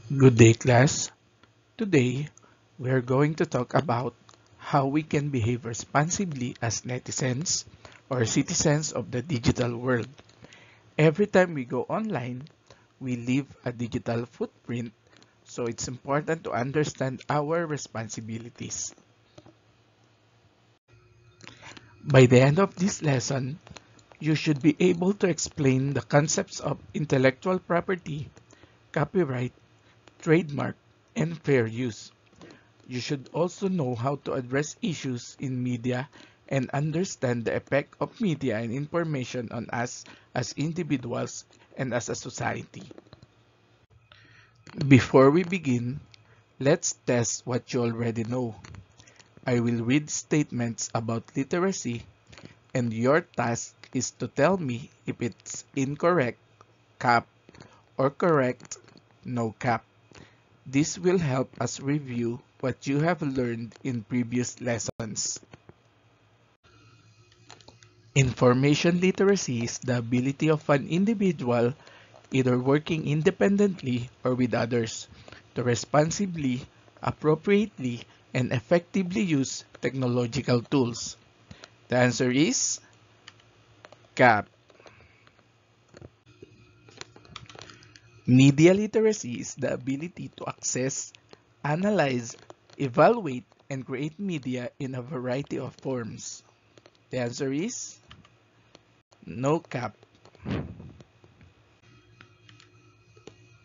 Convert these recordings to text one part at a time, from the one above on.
Good day, class. Today, we are going to talk about how we can behave responsibly as netizens or citizens of the digital world. Every time we go online, we leave a digital footprint, so it's important to understand our responsibilities. By the end of this lesson, you should be able to explain the concepts of intellectual property, copyright, trademark, and fair use. You should also know how to address issues in media and understand the effect of media and information on us as individuals and as a society. Before we begin, let's test what you already know. I will read statements about literacy, and your task is to tell me if it's incorrect, cap, or correct, no cap. This will help us review what you have learned in previous lessons. Information literacy is the ability of an individual, either working independently or with others, to responsibly, appropriately, and effectively use technological tools. The answer is CAP. Media literacy is the ability to access, analyze, evaluate, and create media in a variety of forms. The answer is no cap.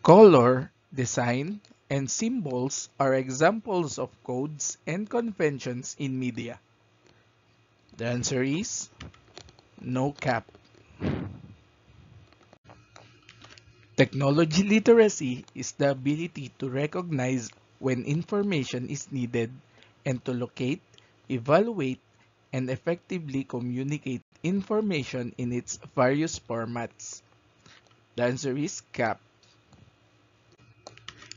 Color, design, and symbols are examples of codes and conventions in media. The answer is no cap. Technology literacy is the ability to recognize when information is needed and to locate, evaluate, and effectively communicate information in its various formats. The answer is CAP.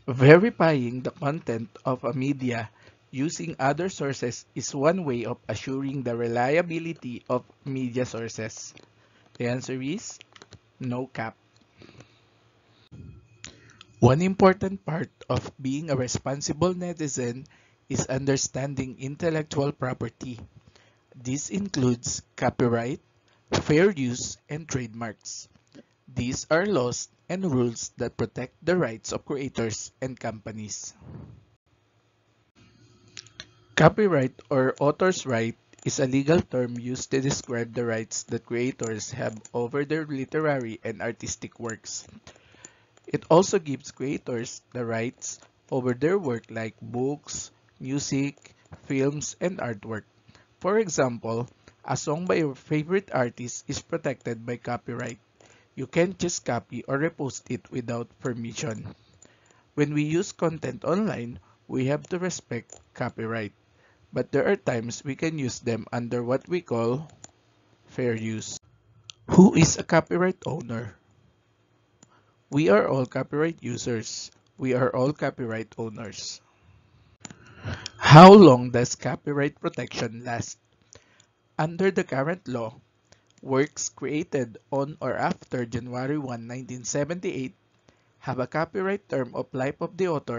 Verifying the content of a media using other sources is one way of assuring the reliability of media sources. The answer is no cap. One important part of being a responsible netizen is understanding intellectual property. This includes copyright, fair use, and trademarks. These are laws and rules that protect the rights of creators and companies. Copyright or author's right is a legal term used to describe the rights that creators have over their literary and artistic works. It also gives creators the rights over their work like books, music, films, and artwork. For example, a song by your favorite artist is protected by copyright. You can't just copy or repost it without permission. When we use content online, we have to respect copyright, but there are times we can use them under what we call fair use. Who is a copyright owner? We are all copyright users. We are all copyright owners. How long does copyright protection last? Under the current law, works created on or after January 1, 1978 have a copyright term of life of the author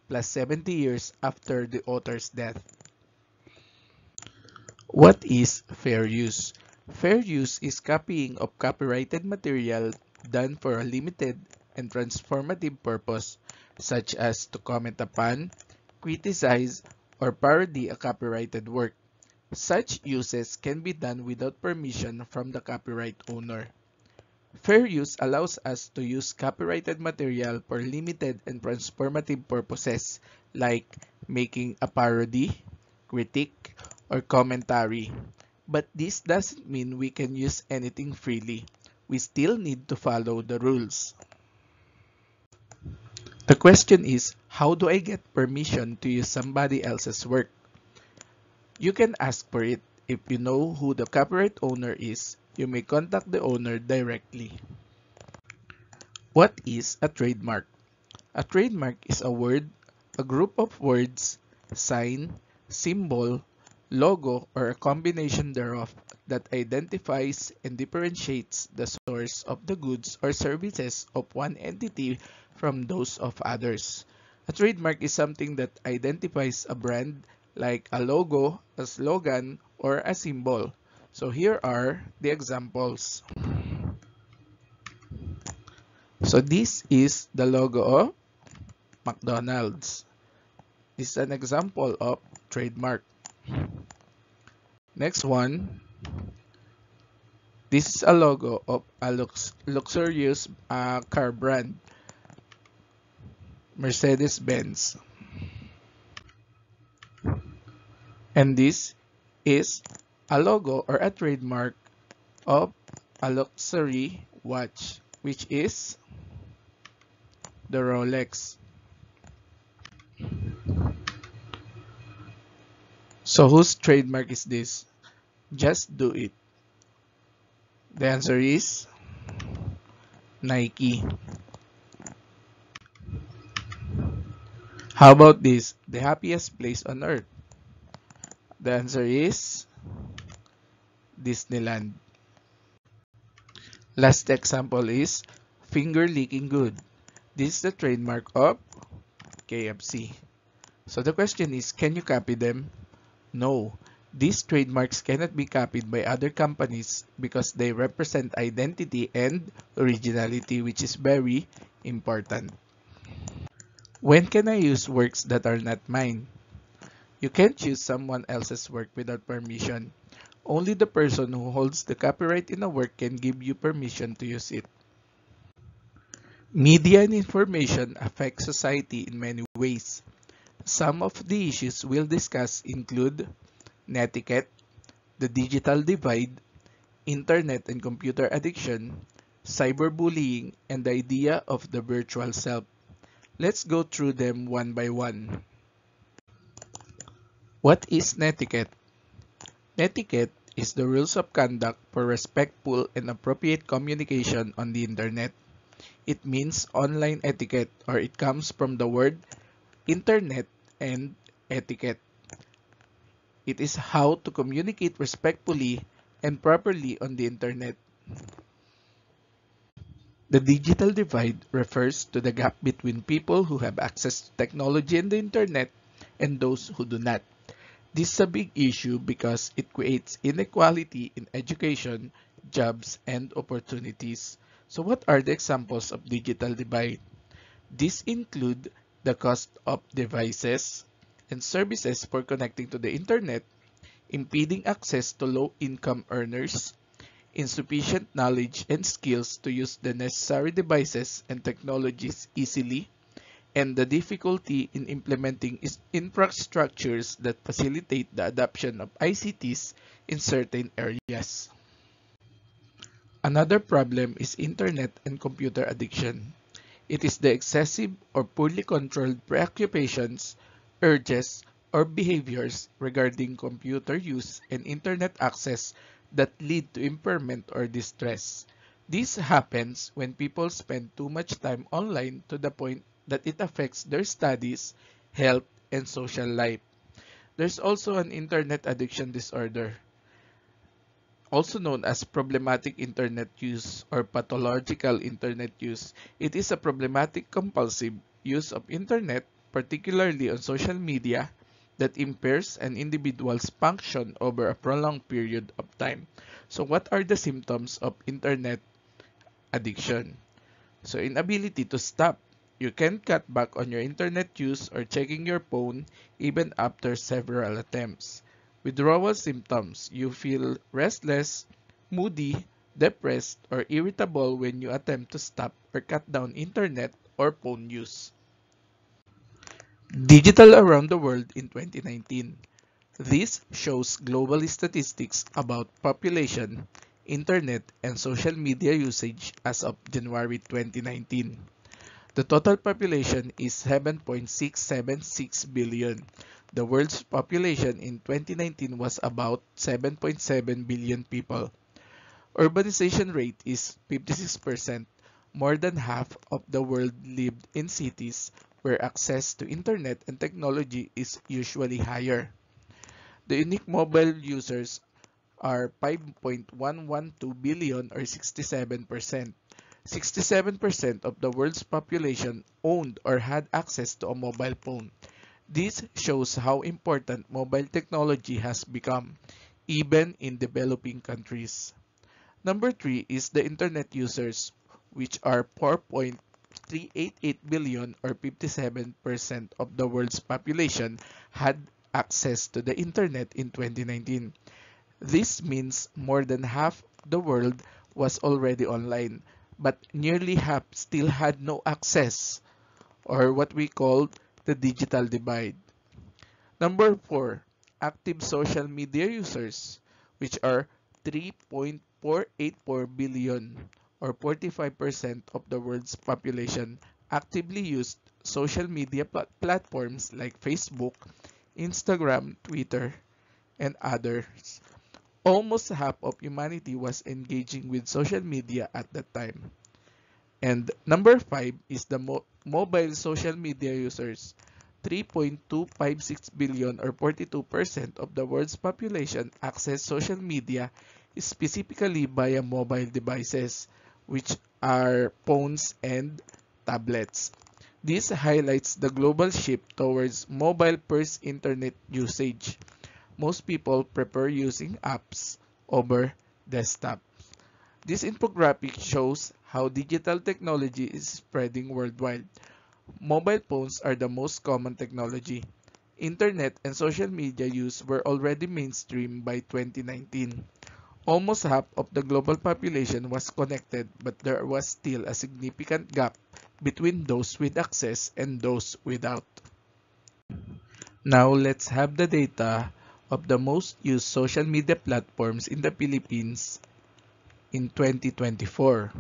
plus 70 years after the author's death. What is fair use? Fair use is copying of copyrighted material done for a limited and transformative purpose, such as to comment upon, criticize, or parody a copyrighted work. Such uses can be done without permission from the copyright owner. Fair use allows us to use copyrighted material for limited and transformative purposes, like making a parody, critique, or commentary. But this doesn't mean we can use anything freely. We still need to follow the rules. The question is, how do I get permission to use somebody else's work? You can ask for it. If you know who the copyright owner is, you may contact the owner directly. What is a trademark? A trademark is a word, a group of words, sign, symbol, logo, or a combination thereof that identifies and differentiates the source of the goods or services of one entity from those of others. A trademark is something that identifies a brand, like a logo, a slogan, or a symbol. So here are the examples. So this is the logo of McDonald's. This is an example of trademark. Next one, this is a logo of a luxurious car brand, Mercedes-Benz. And this is a logo or a trademark of a luxury watch, which is the Rolex. So whose trademark is this? Just do it. The answer is Nike. How about this? The happiest place on earth. The answer is Disneyland. Last example is finger licking good. This is the trademark of KFC. So the question is, can you copy them? No. These trademarks cannot be copied by other companies because they represent identity and originality, which is very important. When can I use works that are not mine? You can't use someone else's work without permission. Only the person who holds the copyright in a work can give you permission to use it. Media and information affect society in many ways. Some of the issues we'll discuss include netiquette, the digital divide, internet and computer addiction, cyberbullying, and the idea of the virtual self. Let's go through them one by one. What is netiquette? Netiquette is the rules of conduct for respectful and appropriate communication on the internet. It means online etiquette, or it comes from the word internet and etiquette. It is how to communicate respectfully and properly on the internet. The digital divide refers to the gap between people who have access to technology and the internet and those who do not. This is a big issue because it creates inequality in education, jobs, and opportunities. So what are the examples of digital divide? These include the cost of devices and services for connecting to the internet, impeding access to low-income earners, insufficient knowledge and skills to use the necessary devices and technologies easily, and the difficulty in implementing infrastructures that facilitate the adoption of ICTs in certain areas. Another problem is internet and computer addiction. It is the excessive or poorly controlled preoccupations, urges, or behaviors regarding computer use and internet access that lead to impairment or distress. This happens when people spend too much time online to the point that it affects their studies, health, and social life. There's also an internet addiction disorder, also known as problematic internet use or pathological internet use. It is a problematic compulsive use of internet, particularly on social media, that impairs an individual's function over a prolonged period of time. So what are the symptoms of internet addiction? So inability to stop. You can cut back on your internet use or checking your phone even after several attempts. Withdrawal symptoms. You feel restless, moody, depressed, or irritable when you attempt to stop or cut down internet or phone use. Digital around the world in 2019. This shows global statistics about population, internet, and social media usage as of January 2019. The total population is 7.676 billion. The world's population in 2019 was about 7.7 billion people. Urbanization rate is 56%. More than half of the world lived in cities where access to internet and technology is usually higher. The unique mobile users are 5.112 billion or 67%. 67% of the world's population owned or had access to a mobile phone. This shows how important mobile technology has become, even in developing countries. Number 3 is the internet users, which are 4.388 billion or 57% of the world's population had access to the internet in 2019. This means more than half the world was already online, but nearly half still had no access, or what we call the digital divide. Number 4, active social media users, which are 3.484 billion or 45% of the world's population actively used social media platforms like Facebook, Instagram, Twitter, and others. Almost half of humanity was engaging with social media at that time. And number 5 is the mobile social media users. 3.256 billion or 42% of the world's population access social media specifically via mobile devices, which are phones and tablets. This highlights the global shift towards mobile-first internet usage. Most people prefer using apps over desktop. This infographic shows how digital technology is spreading worldwide. Mobile phones are the most common technology. Internet and social media use were already mainstream by 2019. Almost half of the global population was connected, but there was still a significant gap between those with access and those without. Now let's have the data of the most used social media platforms in the Philippines in 2024.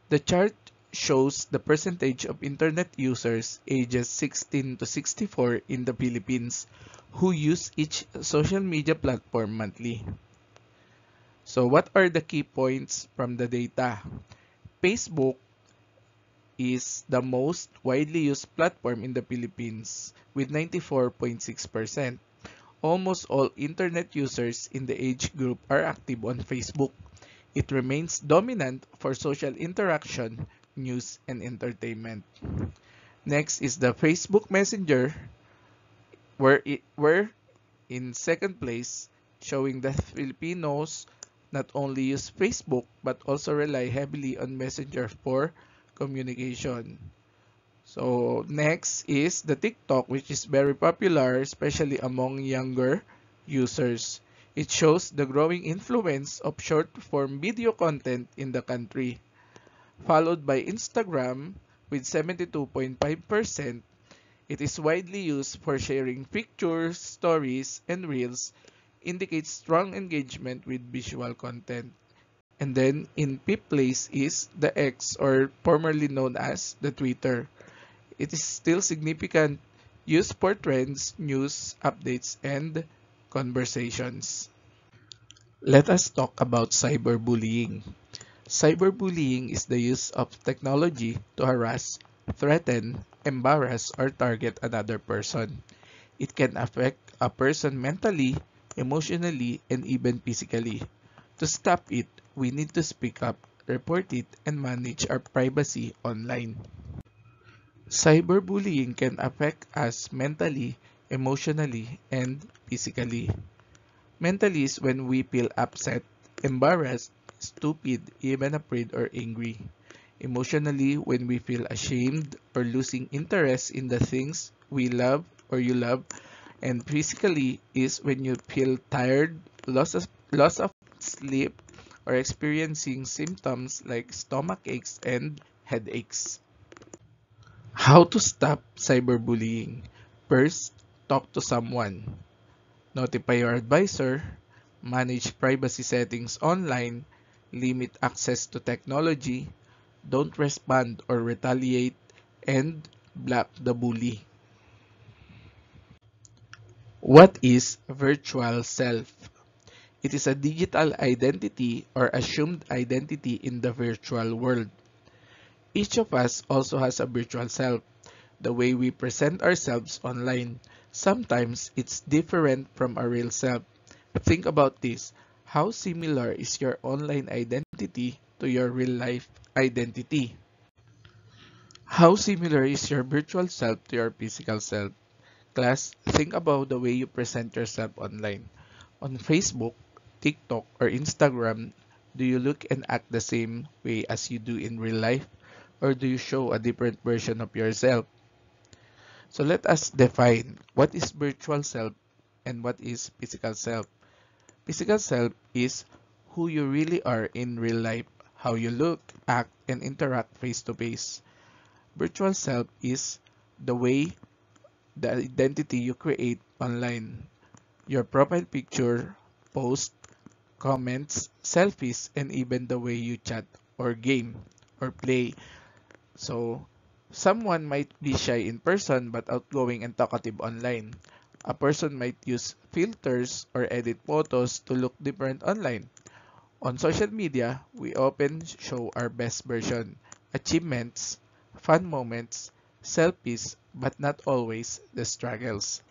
The chart shows the percentage of internet users ages 16 to 64 in the Philippines who use each social media platform monthly. So what are the key points from the data? Facebook is the most widely used platform in the Philippines with 94.6%. Almost all internet users in the age group are active on Facebook. It remains dominant for social interaction, news, and entertainment. Next is the Facebook Messenger, where in second place, showing that Filipinos not only use Facebook but also rely heavily on Messenger for communication. So next is the TikTok, which is very popular, especially among younger users. It shows the growing influence of short-form video content in the country, followed by Instagram with 72.5%. It is widely used for sharing pictures, stories, and reels, indicates strong engagement with visual content. And then in fifth place is the X, or formerly known as the Twitter. It is still significant, used for trends, news, updates, and conversations. Let us talk about cyberbullying. Cyberbullying is the use of technology to harass, threaten, embarrass, or target another person. It can affect a person mentally, emotionally, and even physically. To stop it, we need to speak up, report it, and manage our privacy online. Cyberbullying can affect us mentally, emotionally, and physically. Mentally is when we feel upset, embarrassed, stupid, even afraid or angry. Emotionally, when we feel ashamed or losing interest in the things we love or you love. And physically is when you feel tired, loss of sleep, or experiencing symptoms like stomach aches and headaches. How to stop cyberbullying? First, talk to someone. Notify your advisor, manage privacy settings online, limit access to technology, don't respond or retaliate, and block the bully. What is virtual self? It is a digital identity or assumed identity in the virtual world. Each of us also has a virtual self, the way we present ourselves online. Sometimes it's different from our real self. Think about this. How similar is your online identity to your real-life identity? How similar is your virtual self to your physical self? Class, think about the way you present yourself online. On Facebook, TikTok, or Instagram, do you look and act the same way as you do in real life? Or do you show a different version of yourself? So let us define what is virtual self and what is physical self. Physical self is who you really are in real life, how you look, act, and interact face to face. Virtual self is the way, the identity you create online. Your profile picture, post, comments, selfies, and even the way you chat or game or play. So, someone might be shy in person but outgoing and talkative online. A person might use filters or edit photos to look different online. On social media, we often show our best version, achievements, fun moments, selfies, but not always the struggles.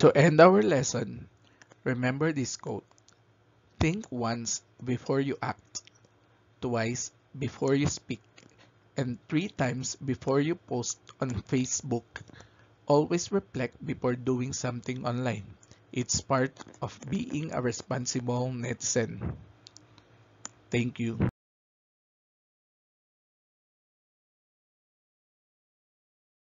To end our lesson, remember this quote. Think once before you act, twice before you speak, and 3 times before you post on Facebook. Always reflect before doing something online. It's part of being a responsible netizen. Thank you.